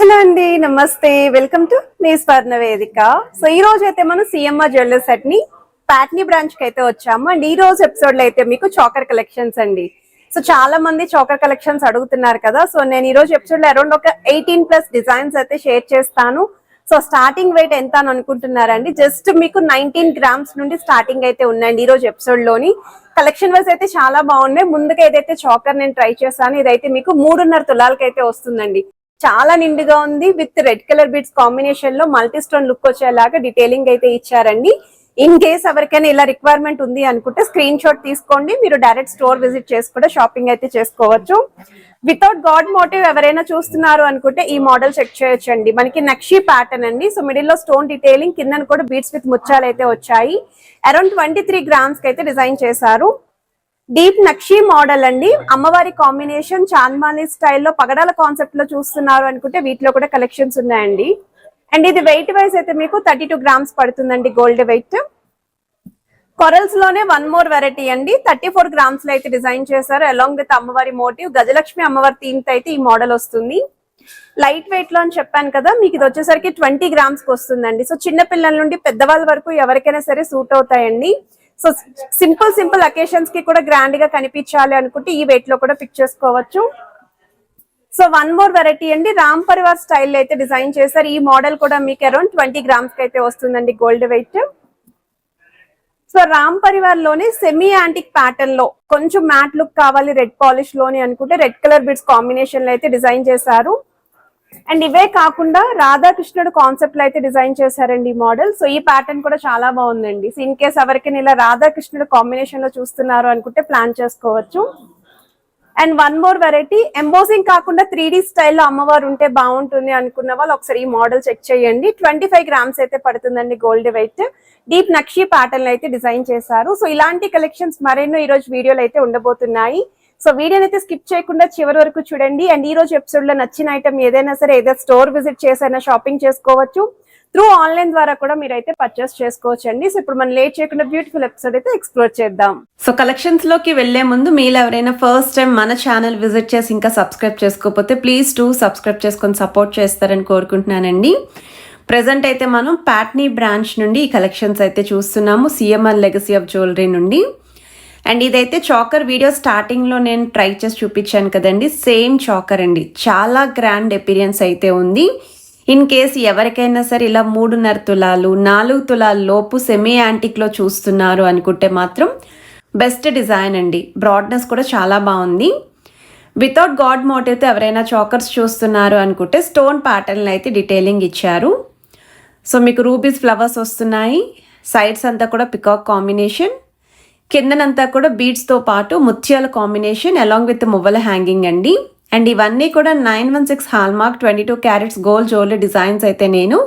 Hello అండి, నమస్తే. Welcome to me స్వర్ణ వేదిక. సో ఈ రోజు అయితే మనం సిఎంఆర్ జ్యువెలర్స్ సెట్ ని ప్యాట్నీ బ్రాంచ్ కి అయితే వచ్చాము. అండ్ ఈ రోజు ఎపిసోడ్ లో అయితే మీకు చాకర్ కలెక్షన్స్ అండి. సో చాలా మంది చాకర్ కలెక్షన్స్ అడుగుతున్నారు కదా. సో నేను ఈ రోజు ఎపిసోడ్ లో అరౌండ్ ఒక 18+ డిజైన్స్ అయితే షేర్ చేస్తాను. సో స్టార్టింగ్ వెయిట్ ఎంత అని అనుకుంటున్నారండి? జస్ట్ మీకు 19 గ్రామ్స్ నుండి స్టార్టింగ్ అయితే ఉందండి ఈ రోజు ఎపిసోడ్ లోని. కలెక్షన్ వైజ్ అయితే చాలా బాగున్నాయి. ముందుగా ఏదైతే చాకర్ నేను ట్రై చేస్తాను, ఇదైతే మీకు 3.5 తులాలకి అయితే వస్తుందండి. చాలా నిండుగా ఉంది. With red colour beads combination లో మల్టీ స్టోన్ లుక్ వచ్చేలాగా డీటెయిలింగ్ అయితే ఇచ్చారండి. ఇన్ కేస్ ఎవరికైనా ఇలా రిక్వైర్మెంట్ ఉంది అనుకుంటే స్క్రీన్ షాట్ తీసుకోండి. మీరు డైరెక్ట్ స్టోర్ విజిట్ చేసి కూడా షాపింగ్ అయితే చేసుకోవచ్చు. వితౌట్ గాడ్ మోటివ్ ఎవరైనా చూస్తున్నారు అనుకుంటే ఈ మోడల్ చెక్ చేయొచ్చండి. మనకి నక్షి ప్యాటర్న్ అండి. సో మిడిల్ లో స్టోన్ డీటెయిలింగ్, కింద కూడా బీడ్స్ విత్ ముత్యాలు అయితే వచ్చాయి. అరౌండ్ 23 గ్రామ్స్ కి అయితే డిజైన్ చేశారు. డీప్ నక్షి మోడల్ అండి. అమ్మవారి కాంబినేషన్ చాంద్మాలి స్టైల్లో పగడాల కాన్సెప్ట్ లో చూస్తున్నారు అనుకుంటే వీటిలో కూడా కలెక్షన్స్ ఉన్నాయండి. అండ్ ఇది వెయిట్ వైజ్ అయితే మీకు 32 గ్రామ్స్ పడుతుందండి గోల్డ్ వెయిట్. కొరల్స్ లోనే వన్ మోర్ వెరైటీ అండి. 34 గ్రామ్స్ లో అయితే డిజైన్ చేశారు. అలాంగ్ విత్ అమ్మవారి మోటివ్, గజలక్ష్మి అమ్మవారి థీమ్ తో అయితే ఈ మోడల్ వస్తుంది. లైట్ వెయిట్ లో అని చెప్పాను కదా, మీకు ఇది వచ్చేసరికి 20 గ్రామ్స్ కి వస్తుందండి. సో చిన్న పిల్లల నుండి పెద్దవాళ్ళ వరకు ఎవరికైనా సరే సూట్ అవుతాయండి. సో సింపుల్ అకేషన్స్ కి కూడా గ్రాండ్ గా కనిపించాలి అనుకుంటే ఈ వెయిట్ లో కూడా పిక్ చేసుకోవచ్చు. సో వన్ మోర్ వెరైటీ అండి. రామ్ పరివార్ స్టైల్ అయితే డిజైన్ చేశారు. ఈ మోడల్ కూడా మీకు అరౌండ్ 20 గ్రామ్స్ కి అయితే వస్తుందండి gold weight. So Ram Parivar లోనే సెమీ యాంటిక్ ప్యాటర్న్ లో కొంచెం మ్యాట్ లుక్ కావాలి రెడ్ పాలిష్ లోని అనుకుంటే రెడ్ కలర్ బిడ్స్ కాంబినేషన్ లో అయితే డిజైన్ చేశారు. అండ్ ఇవే కాకుండా రాధాకృష్ణుడు కాన్సెప్ట్ లో అయితే డిజైన్ చేశారండి ఈ మోడల్. సో ఈ ప్యాటర్న్ కూడా చాలా బాగుందండి. సో ఇన్ కేస్ ఎవరికైనా ఇలా రాధాకృష్ణుడు కాంబినేషన్ లో చూస్తున్నారు అనుకుంటే ప్లాన్ చేసుకోవచ్చు. And one more variety, embossing కాకుండా 3D స్టైల్లో అమ్మవారు ఉంటే బాగుంటుంది అనుకున్న వాళ్ళు ఒకసారి ఈ మోడల్ చెక్ చేయండి. 25 గ్రామ్స్ అయితే పడుతుందండి gold weight. Deep nakshi pattern అయితే డిజైన్ చేశారు. సో ఇలాంటి కలెక్షన్స్ మరెన్నో ఈ రోజు వీడియోలు అయితే ఉండబోతున్నాయి. సో వీడియోని అయితే స్కిప్ చేయకుండా చివరి వరకు చూడండి. అండ్ ఈ రోజు ఎపిసోడ్ లో నచ్చిన ఐటమ్ ఏదైనా సరే ఏదైనా స్టోర్ విజిట్ చేసైనా షాపింగ్ చేసుకోవచ్చు. త్రూ ఆన్లైన్ ద్వారా కూడా మీరు అయితే పర్చేస్ చేసుకోవచ్చు అండి. సో ఇప్పుడు మనం లేట్ చేయకుండా బ్యూటిఫుల్ ఎపిసోడ్ అయితే ఎక్స్ప్లోర్ చేద్దాం. సో కలెక్షన్స్ లోకి వెళ్లే ముందు మీరు ఎవరైనా ఫస్ట్ టైం మన ఛానల్ విజిట్ చేసి ఇంకా సబ్స్క్రైబ్ చేసుకోకపోతే ప్లీజ్ సబ్స్క్రైబ్ చేసుకొని సపోర్ట్ చేస్తారని కోరుకుంటున్నానండి. ప్రెసెంట్ అయితే మనం ప్యాట్నీ బ్రాంచ్ నుండి ఈ కలెక్షన్స్ అయితే చూస్తున్నాము, సిఎంఆర్ లెగసీ ఆఫ్ జ్యువెలరీ నుండి. అండ్ ఇదైతే చాకర్ వీడియో స్టార్టింగ్లో నేను ట్రై చేసి చూపించాను కదండి, సేమ్ చాకర్ అండి. చాలా గ్రాండ్ ఎపీరియన్స్ అయితే ఉంది. ఇన్ కేస్ ఎవరికైనా సరే ఇలా 3.5 తులాలు 4 తులాల లోపు సెమీ యాంటిక్లో చూస్తున్నారు అనుకుంటే మాత్రం బెస్ట్ డిజైన్ అండి. బ్రాడ్నెస్ కూడా చాలా బాగుంది. వితౌట్ గాడ్ మోటివ్తో ఎవరైనా చాకర్స్ చూస్తున్నారు అనుకుంటే స్టోన్ ప్యాటర్న్ అయితే డీటెయిలింగ్ ఇచ్చారు. సో మీకు రూబీస్ ఫ్లవర్స్ వస్తున్నాయి. సైడ్స్ అంతా కూడా పికాక్ కాంబినేషన్, కిందనంతా కూడా బీడ్స్తో పాటు ముత్యాల కాంబినేషన్ అలాంగ్ విత్ మువ్వల హ్యాంగింగ్ అండి. అండ్ ఇవన్నీ కూడా 916 hallmark 22 carats gold jewellery designs అయితే నేను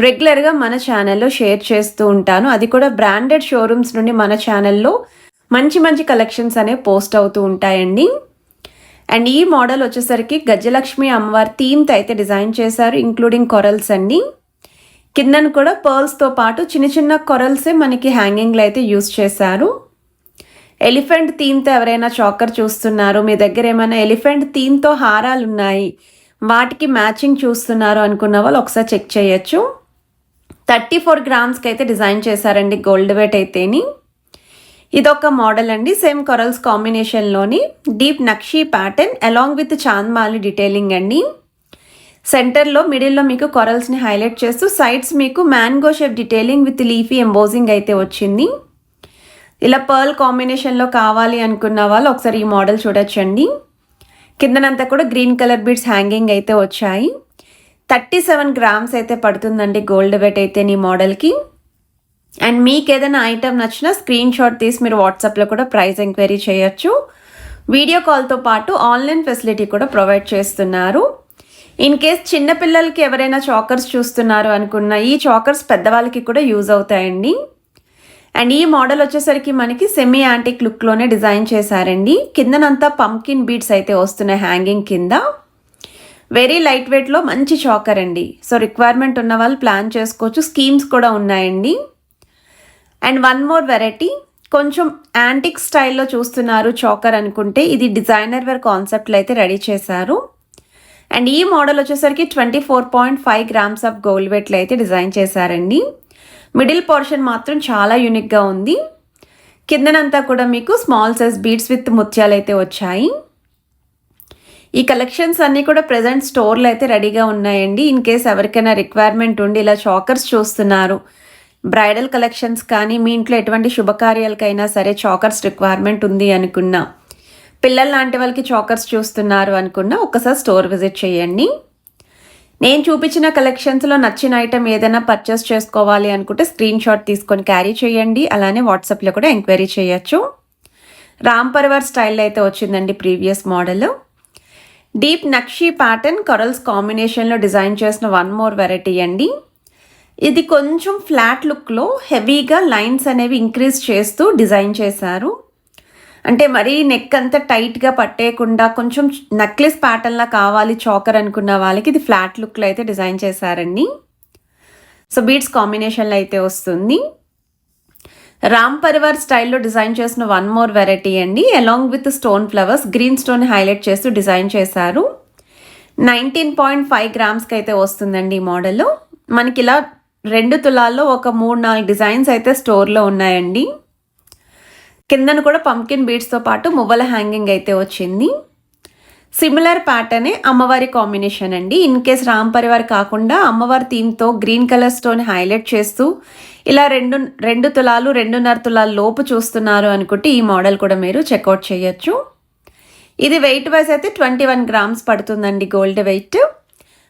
రెగ్యులర్గా మన ఛానల్లో షేర్ చేస్తూ ఉంటాను. అది కూడా బ్రాండెడ్ షోరూమ్స్ నుండి మన ఛానల్లో మంచి కలెక్షన్స్ అనేవి పోస్ట్ అవుతూ ఉంటాయండి. అండ్ ఈ మోడల్ వచ్చేసరికి గజలక్ష్మి అమ్మవారి థీమ్తో అయితే డిజైన్ చేశారు, ఇంక్లూడింగ్ కొరల్స్ అండి. కిందను కూడా పర్ల్స్తో పాటు చిన్న కొరల్సే మనకి హ్యాంగింగ్లో అయితే యూస్ చేశారు. ఎలిఫెంట్ థీమ్తో ఎవరైనా చాకర్ చూస్తున్నారు, మీ దగ్గర ఏమైనా ఎలిఫెంట్ థీమ్తో హారాలు ఉన్నాయి, వాటికి మ్యాచింగ్ చూస్తున్నారు అనుకున్న వాళ్ళు ఒకసారి చెక్ చేయొచ్చు. 34 గ్రామ్స్కి అయితే డిజైన్ చేశారండి గోల్డ్ వెయిట్ అయితేని. ఇదొక మోడల్ అండి, సేమ్ కొరల్స్ కాంబినేషన్లోని deep nakshi pattern along with chandmali detailing అండి. సెంటర్లో మిడిల్లో మీకు కొరల్స్ని హైలైట్ చేస్తూ సైడ్స్ మీకు mango shape detailing with leafy embossing అయితే వచ్చింది. ఇలా పర్ల్ కాంబినేషన్లో కావాలి అనుకున్న వాళ్ళు ఒకసారి ఈ మోడల్ చూడొచ్చండి. కిందనంతా కూడా గ్రీన్ కలర్ బీడ్స్ హ్యాంగింగ్ అయితే వచ్చాయి. 37 గ్రామ్స్ అయితే పడుతుందండి గోల్డ్ వెయిట్ అయితే ఈ మోడల్కి. అండ్ మీకు ఏదైనా ఐటమ్ నచ్చినా స్క్రీన్ షాట్ తీసి మీరు వాట్సాప్లో కూడా ప్రైస్ ఎంక్వైరీ చేయొచ్చు. వీడియో కాల్తో పాటు ఆన్లైన్ ఫెసిలిటీ కూడా ప్రొవైడ్ చేస్తున్నారు. ఇన్ కేస్ చిన్నపిల్లలకి ఎవరైనా చాకర్స్ చూస్తున్నారు అనుకున్న ఈ చాకర్స్ పెద్దవాళ్ళకి కూడా యూజ్ అవుతాయండి. అండ్ ఈ మోడల్ వచ్చేసరికి మనకి సెమీ యాంటిక్ లుక్లోనే డిజైన్ చేశారండి. కిందనంతా పంకిన్ బీడ్స్ అయితే వస్తున్నాయి హ్యాంగింగ్ కింద. వెరీ లైట్ వెయిట్లో మంచి చాకర్ అండి. సో రిక్వైర్మెంట్ ఉన్న వాళ్ళు ప్లాన్ చేసుకోవచ్చు. స్కీమ్స్ కూడా ఉన్నాయండి. అండ్ వన్ మోర్ వెరైటీ, కొంచెం యాంటిక్ స్టైల్లో చూస్తున్నారు చాకర్ అనుకుంటే ఇది డిజైనర్ వేర్ కాన్సెప్ట్లో అయితే రెడీ చేశారు. అండ్ ఈ మోడల్ వచ్చేసరికి 24.5 గ్రామ్స్ ఆఫ్ గోల్డ్ వెయిట్లో అయితే డిజైన్ చేశారండి. మిడిల్ పోర్షన్ మాత్రం చాలా యూనిక్గా ఉంది. కిందనంతా కూడా మీకు స్మాల్ సైజ్ బీడ్స్ విత్ ముత్యాలు అయితే వచ్చాయి. ఈ కలెక్షన్స్ అన్నీ కూడా ప్రెజెంట్ స్టోర్లో అయితే రెడీగా ఉన్నాయండి. ఇన్ కేస్ ఎవరికైనా రిక్వైర్మెంట్ ఉండి ఇలా చాకర్స్ చూస్తున్నారు, బ్రైడల్ కలెక్షన్స్ కానీ మీ ఇంట్లో ఎటువంటి శుభకార్యాలకైనా సరే చాకర్స్ రిక్వైర్మెంట్ ఉంది అనుకున్నా, పిల్లలు లాంటి వాళ్ళకి చాకర్స్ చూస్తున్నారు అనుకున్నా ఒక్కసారి స్టోర్ విజిట్ చేయండి. నేను చూపించిన కలెక్షన్స్లో నచ్చిన ఐటెం ఏదైనా పర్చేస్ చేసుకోవాలి అనుకుంటే స్క్రీన్ షాట్ తీసుకొని క్యారీ చేయండి. అలానే వాట్సాప్లో కూడా ఎంక్వైరీ చేయొచ్చు. రామ్ పరివార్ స్టైల్లో అయితే వచ్చిందండి previous model. Deep nakshi pattern corals కాంబినేషన్లో డిజైన్ చేసిన వన్ మోర్ వెరైటీ అండి. ఇది కొంచెం ఫ్లాట్ లుక్లో హెవీగా లైన్స్ అనేవి ఇంక్రీజ్ చేస్తూ డిజైన్ చేశారు. అంటే మరీ నెక్ అంతా టైట్గా పట్టేయకుండా కొంచెం నెక్లెస్ ప్యాటర్న్లా కావాలి చాకర్ అనుకున్న వాళ్ళకి ఇది ఫ్లాట్ లుక్లో అయితే డిజైన్ చేశారండి. సో బీడ్స్ కాంబినేషన్లో అయితే వస్తుంది. రామ్ పరివార్ స్టైల్లో డిజైన్ చేసిన వన్ మోర్ వెరైటీ అండి. Along with stone flowers green stone highlight చేస్తూ డిజైన్ చేశారు. 19.5 గ్రామ్స్కి అయితే వస్తుందండి ఈ మోడల్. మనకి ఇలా 2 తులాల్లో ఒక 3-4 డిజైన్స్ అయితే స్టోర్లో ఉన్నాయండి. కిందను కూడా పంకిన్ బీడ్స్తో పాటు మువ్వల హ్యాంగింగ్ అయితే వచ్చింది. సిమిలర్ ప్యాటర్నే అమ్మవారి కాంబినేషన్ అండి. ఇన్ కేస్ రామ్ పరివార్ కాకుండా అమ్మవారి థీమ్తో గ్రీన్ కలర్ స్టోన్ హైలైట్ చేస్తూ ఇలా 2 తులాలు 2.5 తులాల లోపు చూస్తున్నారు అనుకుంటే ఈ మోడల్ కూడా మీరు చెక్అవుట్ చేయొచ్చు. ఇది వెయిట్ వైజ్ అయితే 21 గ్రామ్స్ పడుతుందండి gold weight.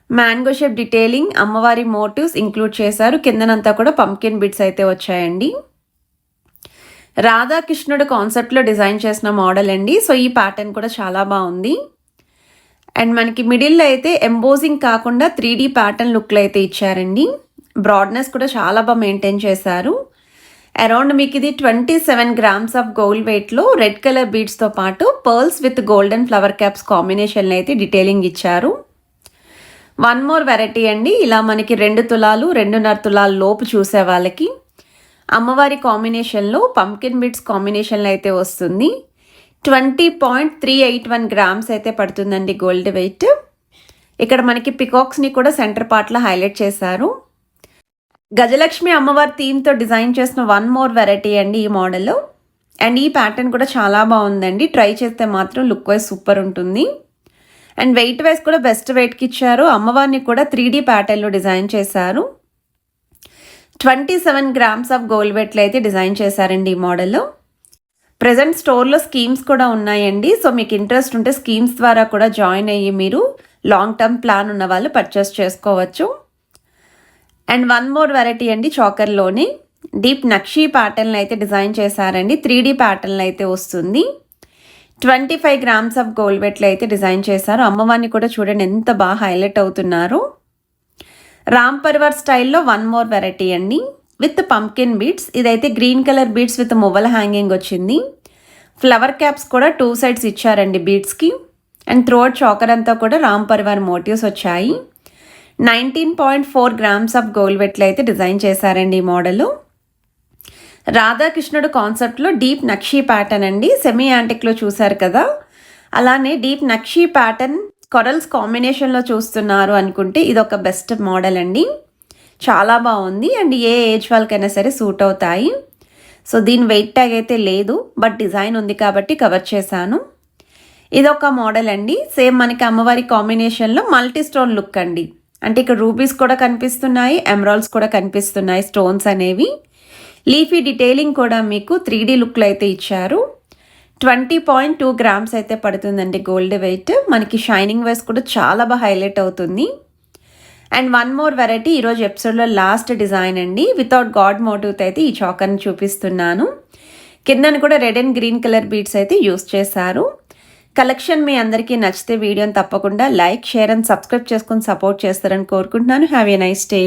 Mango shape detailing, అమ్మవారి మోటివ్స్ ఇంక్లూడ్ చేశారు. కిందనంతా కూడా పంకిన్ బిట్స్ అయితే వచ్చాయండి. రాధాకృష్ణుడు కాన్సెప్ట్లో డిజైన్ చేసిన మోడల్ అండి. సో ఈ ప్యాటర్న్ కూడా చాలా బాగుంది. అండ్ మనకి మిడిల్లో అయితే ఎంబోజింగ్ కాకుండా 3D ప్యాటర్న్ లుక్లో అయితే ఇచ్చారండి. బ్రాడ్నెస్ కూడా చాలా బాగా మెయింటైన్ చేశారు. అరౌండ్ మీకు ఇది 27 గ్రామ్స్ ఆఫ్ గోల్డ్ వెయిట్లో రెడ్ కలర్ బీడ్స్తో పాటు pearls with golden flower caps కాంబినేషన్లో అయితే డీటెయిలింగ్ ఇచ్చారు. వన్ మోర్ వెరైటీ అండి. ఇలా మనకి 2 తులాలు 2.5 తులాల లోపు చూసే వాళ్ళకి అమ్మవారి కాంబినేషన్లో పంకిన్ బిట్స్ కాంబినేషన్లో అయితే వస్తుంది. 20.381 గ్రామ్స్ అయితే పడుతుందండి గోల్డ్ వెయిట్. ఇక్కడ మనకి పికాక్స్ని కూడా సెంటర్ పార్ట్లో హైలైట్ చేశారు. గజలక్ష్మి అమ్మవారి థీమ్తో డిజైన్ చేసిన వన్ మోర్ వెరైటీ అండి ఈ మోడల్. అండ్ ఈ ప్యాటర్న్ కూడా చాలా బాగుందండి. ట్రై చేస్తే మాత్రం లుక్ వైజ్ సూపర్ ఉంటుంది. అండ్ వెయిట్ వైజ్ కూడా బెస్ట్ వెయిట్కి ఇచ్చారు. అమ్మవారిని కూడా 3D ప్యాటర్న్లో డిజైన్ చేశారు. 27 గ్రామ్స్ ఆఫ్ గోల్డ్ వెయిట్లో అయితే డిజైన్ చేశారండి ఈ మోడల్. ప్రజెంట్ స్టోర్లో స్కీమ్స్ కూడా ఉన్నాయండి. సో మీకు ఇంట్రెస్ట్ ఉంటే స్కీమ్స్ ద్వారా కూడా జాయిన్ అయ్యి మీరు లాంగ్ టర్మ్ ప్లాన్ ఉన్న వాళ్ళు పర్చేస్ చేసుకోవచ్చు. అండ్ వన్ మోర్ వెరైటీ అండి చాకర్లోనే డీప్ నక్షీ ప్యాటర్న్లో అయితే డిజైన్ చేశారండి. 3D ప్యాటర్న్లో అయితే వస్తుంది. 25 గ్రామ్స్ ఆఫ్ గోల్డ్ వెయిట్లో అయితే డిజైన్ చేశారు. అమ్మవారిని కూడా చూడండి ఎంత బాగా హైలైట్ అవుతున్నారు. రామ్ పరివార్ స్టైల్లో వన్ మోర్ వెరైటీ అండి విత్ పంకిన్ బీడ్స్. ఇదైతే గ్రీన్ కలర్ బీడ్స్ విత్ మువ్వల హ్యాంగింగ్ వచ్చింది. ఫ్లవర్ క్యాప్స్ కూడా 2 సైడ్స్ ఇచ్చారండి బీడ్స్కి. అండ్ త్రోట్ చాకర్ అంతా కూడా రామ్ పరివార్ మోటివ్స్ వచ్చాయి. 19.4 గ్రామ్స్ ఆఫ్ గోల్డ్ వెయిట్లో అయితే డిజైన్ చేశారండి ఈ మోడల్. రాధాకృష్ణుడు కాన్సెప్ట్లో డీప్ నక్షీ ప్యాటర్న్ అండి. సెమీ యాంటిక్లో చూసారు కదా, అలానే డీప్ నక్షీ ప్యాటర్న్ కొరల్స్ కాంబినేషన్లో చూస్తున్నారు అనుకుంటే ఇది ఒక బెస్ట్ మోడల్ అండి. చాలా బాగుంది. అండ్ ఏ ఏజ్ వాళ్ళకైనా సరే సూట్ అవుతాయి. సో దీని వెయిట్ ట్యాగ్ అయితే లేదు, బట్ డిజైన్ ఉంది కాబట్టి కవర్ చేశాను. ఇదొక మోడల్ అండి. సేమ్ మనకి అమ్మవారి కాంబినేషన్లో మల్టీ స్టోన్ లుక్ అండి. అంటే ఇక్కడ రూబీస్ కూడా కనిపిస్తున్నాయి, ఎమరాల్డ్స్ కూడా కనిపిస్తున్నాయి స్టోన్స్ అనేవి. లీఫీ డీటెయిలింగ్ కూడా మీకు 3D లుక్లో అయితే ఇచ్చారు. 20.2 గ్రామ్స్ అయితే పడుతుందండి గోల్డ్ వెయిట్. మనకి షైనింగ్ వైస్ కూడా చాలా బాగా హైలైట్ అవుతుంది. అండ్ వన్ మోర్ వెరైటీ ఈరోజు ఎపిసోడ్లో లాస్ట్ డిజైన్ అండి. వితౌట్ గాడ్ మోటివ్తో అయితే ఈ చాకర్ని చూపిస్తున్నాను. కిందను కూడా red and green colour beads అయితే యూస్ చేశారు. కలెక్షన్ మీ అందరికీ నచ్చితే వీడియోని తప్పకుండా లైక్, షేర్ అండ్ సబ్స్క్రైబ్ చేసుకొని సపోర్ట్ చేస్తారని కోరుకుంటున్నాను. Have a nice day.